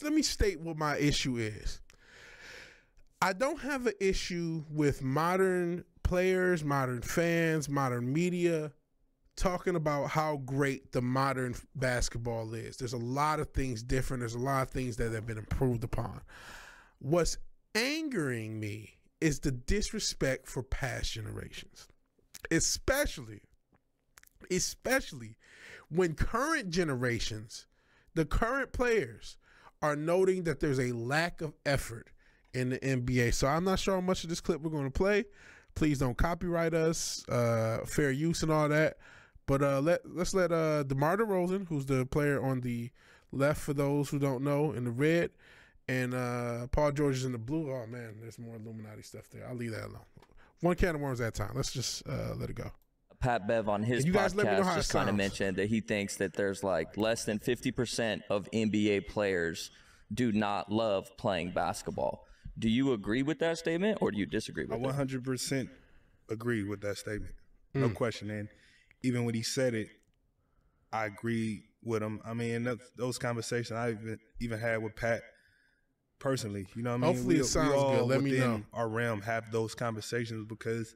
Let me state what my issue is. I don't have an issue with modern players, modern fans, modern media talking about how great the modern basketball is. There's a lot of things different. There's a lot of things that have been improved upon. What's angering me is the disrespect for past generations, especially when current generations, the current players, are noting that there's a lack of effort in the NBA. So I'm not sure how much of this clip we're going to play. Please don't copyright us, fair use and all that. But let's let DeMar DeRozan, who's the player on the left for those who don't know, in the red, and Paul George is in the blue. Oh, man, there's more Illuminati stuff there. I'll leave that alone. One can of worms at a time. Let's just let it go. Pat Bev on his podcast just kind of mentioned that he thinks that there's like less than 50% of NBA players do not love playing basketball. Do you agree with that statement, or do you disagree with it? I 100% agree with that statement. No question. And even when he said it, I agree with him. I mean, those conversations I even had with Pat personally. You know what I mean? Hopefully it sounds good. Let me know. Our realm have those conversations because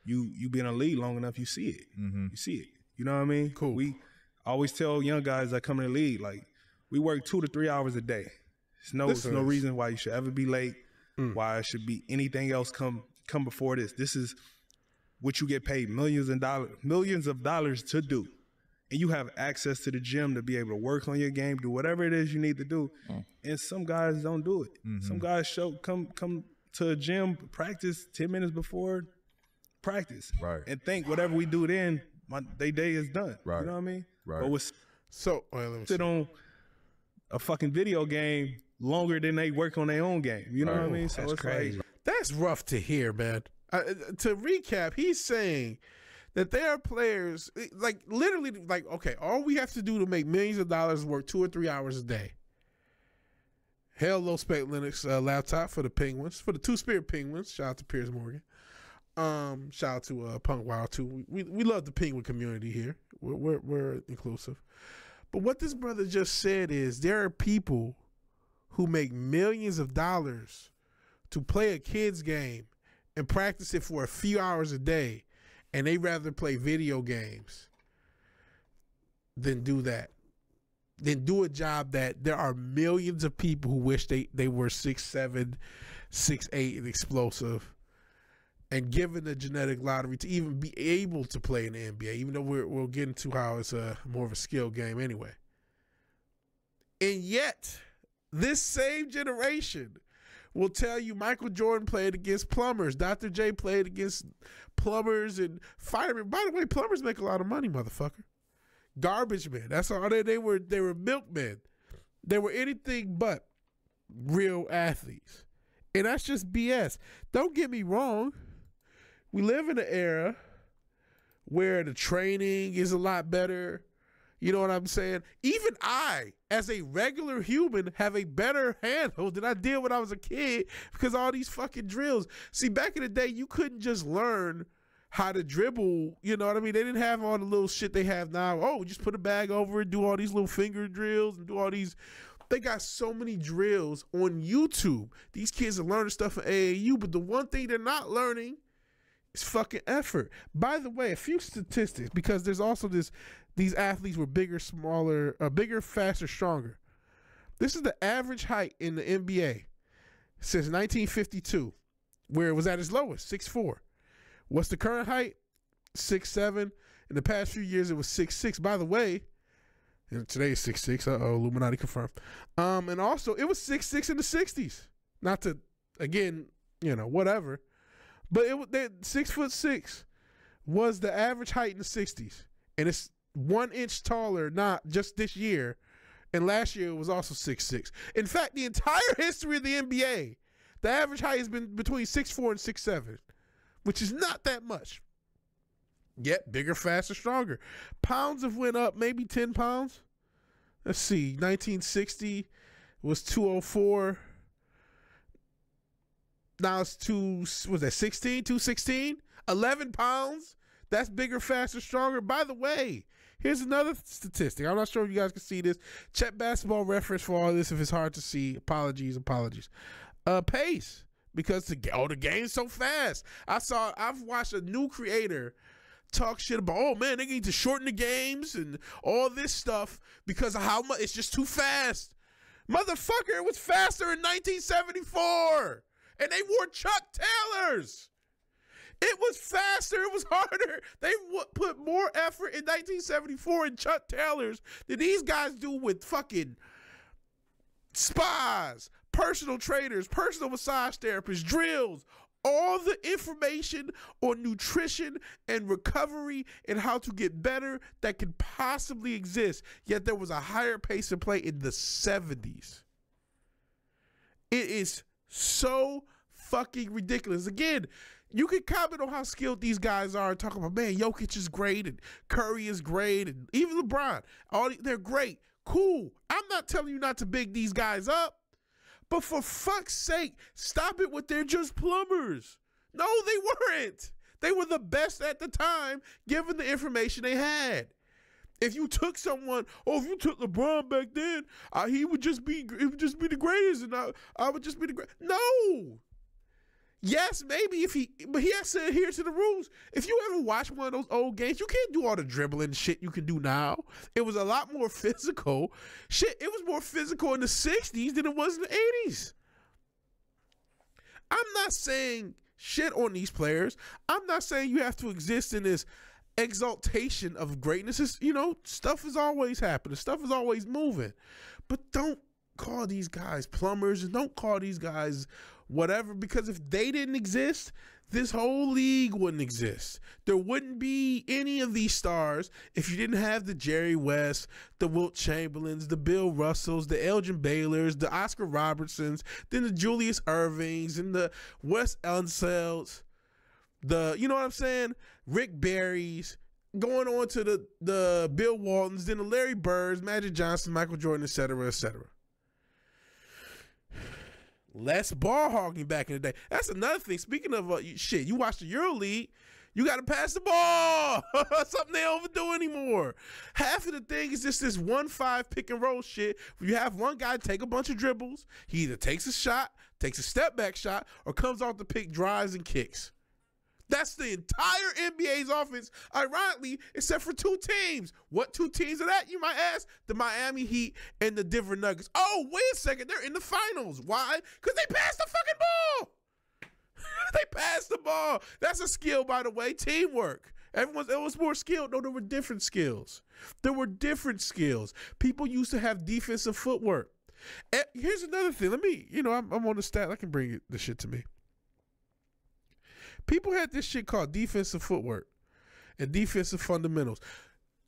you been in a league long enough, you see it. You see it. You know what I mean? Cool. We always tell young guys that come in the league, like, we work 2 to 3 hours a day. There's no reason why you should ever be late, why it should be anything else come before this. This is what you get paid millions of dollars to do. And you have access to the gym to be able to work on your game, do whatever it is you need to do. And some guys don't do it. Some guys come to a gym, practice 10 minutes before practice, and think whatever we do then, their day is done. You know what I mean? But let me sit on a fucking video game longer than they work on their own game. You know what I mean? So that's it's crazy. Like, that's rough to hear, man. To recap, he's saying that there are players, like literally, like, okay, all we have to do to make millions of dollars work 2 or 3 hours a day. Hell, low spec Linux laptop for the Penguins, for the Two-Spirit Penguins. Shout out to Piers Morgan. Shout out to Punk Wild too. We love the Penguin community here. We're inclusive. But what this brother just said is there are people who make millions of dollars to play a kid's game and practice it for a few hours a day, and they rather play video games than do that. Than do a job that there are millions of people who wish they were 6'7", 6'8", and explosive, and given the genetic lottery to even be able to play in the NBA, even though we'll get into how it's more of a skill game anyway. And yet, this same generation will tell you Michael Jordan played against plumbers. Dr. J played against plumbers and firemen. By the way, plumbers make a lot of money, motherfucker. Garbage men. That's all they were milkmen. They were anything but real athletes. And that's just BS. Don't get me wrong. We live in an era where the training is a lot better. You know what I'm saying? Even I, as a regular human, have a better handle than I did when I was a kid because of all these fucking drills. See, back in the day, you couldn't just learn how to dribble. You know what I mean? They didn't have all the little shit they have now. Oh, just put a bag over it, do all these little finger drills and do all these. They got so many drills on YouTube. These kids are learning stuff in AAU, but the one thing they're not learning is fucking effort. By the way, a few statistics, because there's also these athletes were bigger, smaller, bigger, faster, stronger. This is the average height in the NBA since 1952, where it was at its lowest, 6'4". What's the current height? 6'7". In the past few years, it was 6'6". By the way, today is 6'6". Illuminati confirmed. And also, it was 6'6" in the 60s. Not to, again, whatever. But 6'6" was the average height in the 60s. And it's 1 inch taller, not just this year. And last year, it was also 6'6". In fact, the entire history of the NBA, the average height has been between 6'4" and 6'7", which is not that much. Yet, bigger, faster, stronger. Pounds have went up maybe 10 pounds. Let's see. 1960 was 204. Now it's 216? 11 pounds? That's bigger, faster, stronger. By the way, Here's another statistic. I'm not sure if you guys can see this. Check Basketball Reference for all this if it's hard to see. Apologies. Pace. Because the game's so fast. I've watched a new creator talk shit about, oh man, they need to shorten the games and all this stuff because of how much it's just too fast. Motherfucker, it was faster in 1974. And they wore Chuck Taylors. It was faster. It was harder. They put more effort in 1974 in Chuck Taylors than these guys do with fucking spas, personal trainers, personal massage therapists, drills, all the information on nutrition and recovery and how to get better that could possibly exist. Yet there was a higher pace of play in the 70s. It is so fucking ridiculous. Again, you can comment on how skilled these guys are and talk about, man, Jokic is great and Curry is great and even LeBron. They're great. Cool. I'm not telling you not to big these guys up, but for fuck's sake, stop it with they're just plumbers. No, they weren't. They were the best at the time given the information they had. If you took someone, if you took LeBron back then, he would just be the greatest and I would just be the greatest. No. Yes, maybe but he has to adhere to the rules. If you ever watch one of those old games, you can't do all the dribbling shit you can do now. It was a lot more physical. Shit, it was more physical in the 60s than it was in the 80s. I'm not saying shit on these players. I'm not saying you have to exist in this exaltation of greatness. It's, stuff is always happening. Stuff is always moving. But don't call these guys plumbers and don't call these guys whatever, because if they didn't exist, this whole league wouldn't exist. There wouldn't be any of these stars if you didn't have the Jerry West, the Wilt Chamberlains, the Bill Russells, the Elgin Baylors, the Oscar Robertsons, then the Julius Irvings and the Wes Unselds, Rick Barrys, going on to the Bill Waltons, then the Larry Birds, Magic Johnson, Michael Jordan, et cetera, et cetera. Less ball hogging back in the day. That's another thing. Speaking of you watch the EuroLeague, you got to pass the ball. Something they don't do anymore. Half of the thing is just this 1-5 pick and roll shit where you have one guy take a bunch of dribbles. He either takes a shot, takes a step back shot, or comes off the pick, drives and kicks. That's the entire NBA's offense, ironically, except for two teams. What two teams are that, you might ask? The Miami Heat and the Denver Nuggets. Oh, wait a second. They're in the finals. Why? Because they passed the fucking ball. They passed the ball. That's a skill, by the way. Teamwork. It was more skilled. No, there were different skills. People used to have defensive footwork. And here's another thing. I'm on the stat. I can bring this shit to me. People had this shit called defensive footwork and defensive fundamentals.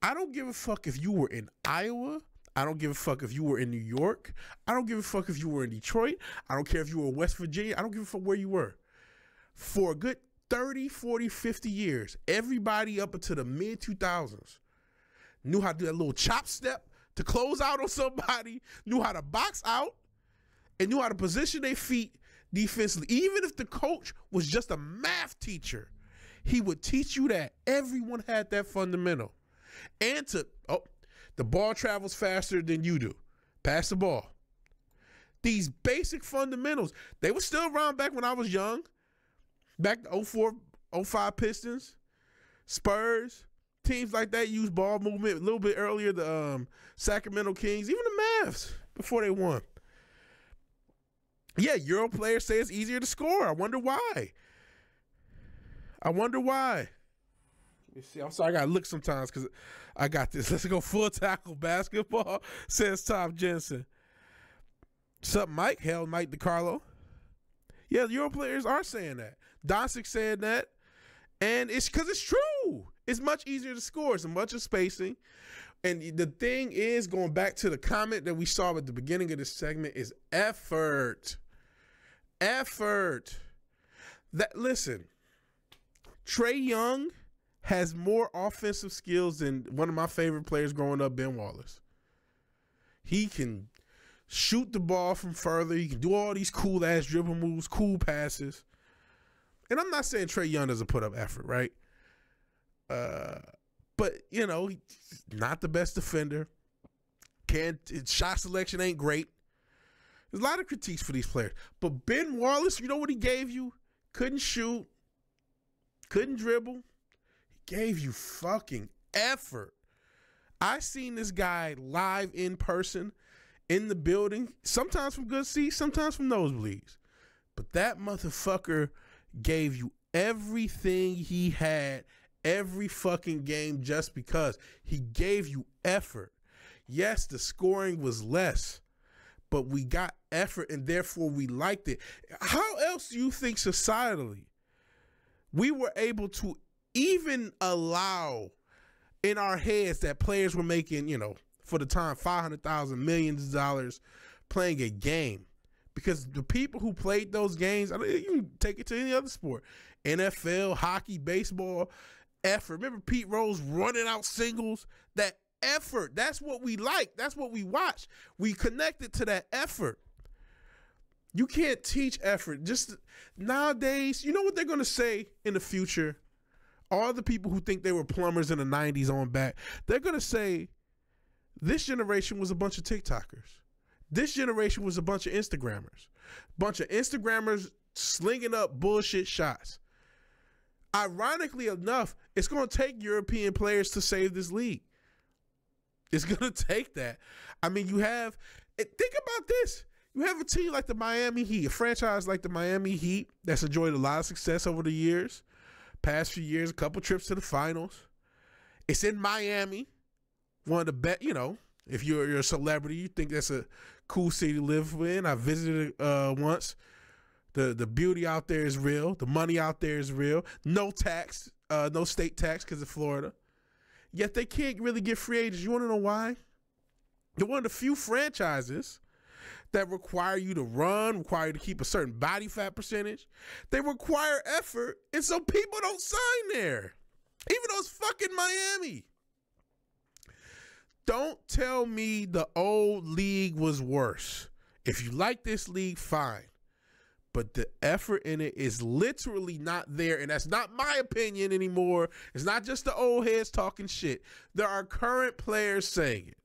I don't give a fuck if you were in Iowa. I don't give a fuck if you were in New York. I don't give a fuck if you were in Detroit. I don't care if you were in West Virginia. I don't give a fuck where you were. For a good 30, 40, 50 years, everybody up until the mid-2000s knew how to do that little chop step to close out on somebody, knew how to box out, and knew how to position their feet defensively. Even if the coach was just a math teacher, he would teach you that. Everyone had that fundamental. And the ball travels faster than you do. Pass the ball. These basic fundamentals, they were still around back when I was young. Back to 04, 05 Pistons, Spurs, teams like that used ball movement a little bit earlier. The Sacramento Kings, even the Mavs before they won. Yeah, Euro players say it's easier to score. I wonder why. Let me see. I'm sorry, I got to look sometimes because I got this. Let's go full tackle basketball, says Tom Jensen. Sup, Mike? Hell, Mike DiCarlo. Yeah, the Euro players are saying that. Doncic saying that. And it's because it's true. It's much easier to score. It's a bunch of spacing. And the thing is, going back to the comment that we saw at the beginning of this segment, is effort. Listen, Trae Young has more offensive skills than one of my favorite players growing up, Ben Wallace. He can shoot the ball from further. He can do all these cool-ass dribble moves, cool passes. And I'm not saying Trae Young doesn't put up effort, right? But, you know, he's not the best defender. Shot selection ain't great. There's a lot of critiques for these players. But Ben Wallace, you know what he gave you? Couldn't shoot. Couldn't dribble. He gave you fucking effort. I seen this guy live in person in the building, sometimes from good seats, sometimes from nosebleeds. But that motherfucker gave you everything he had every fucking game just because he gave you effort. Yes, the scoring was less, but we got effort and therefore we liked it. How else do you think societally we were able to even allow in our heads that players were making, you know, for the time, $500,000, millions of dollars playing a game? Because the people who played those games, I mean, you can take it to any other sport, NFL, hockey, baseball, effort. Remember Pete Rose running out singles? That effort, that's what we like. That's what we watch. We connected to that effort. You can't teach effort. Just nowadays, you know what they're going to say in the future? All the people who think they were plumbers in the 90s on back, they're going to say this generation was a bunch of TikTokers. This generation was a bunch of Instagrammers. Bunch of Instagrammers slinging up bullshit shots. Ironically enough, it's going to take European players to save this league. It's going to take that. I mean, think about this. You have a team like the Miami Heat, a franchise like the Miami Heat that's enjoyed a lot of success over the years. Past few years, a couple trips to the finals. It's in Miami. One of the best, you know, if you're a celebrity, you think that's a cool city to live in. I visited once. The beauty out there is real. The money out there is real. No tax, no state tax because of Florida. Yet they can't really get free agents. You want to know why? They're one of the few franchises that require you to run, require you to keep a certain body fat percentage. They require effort, and so people don't sign there. Even though it's fucking Miami. Don't tell me the old league was worse. If you like this league, fine. But the effort in it is literally not there, and that's not my opinion anymore. It's not just the old heads talking shit. There are current players saying it.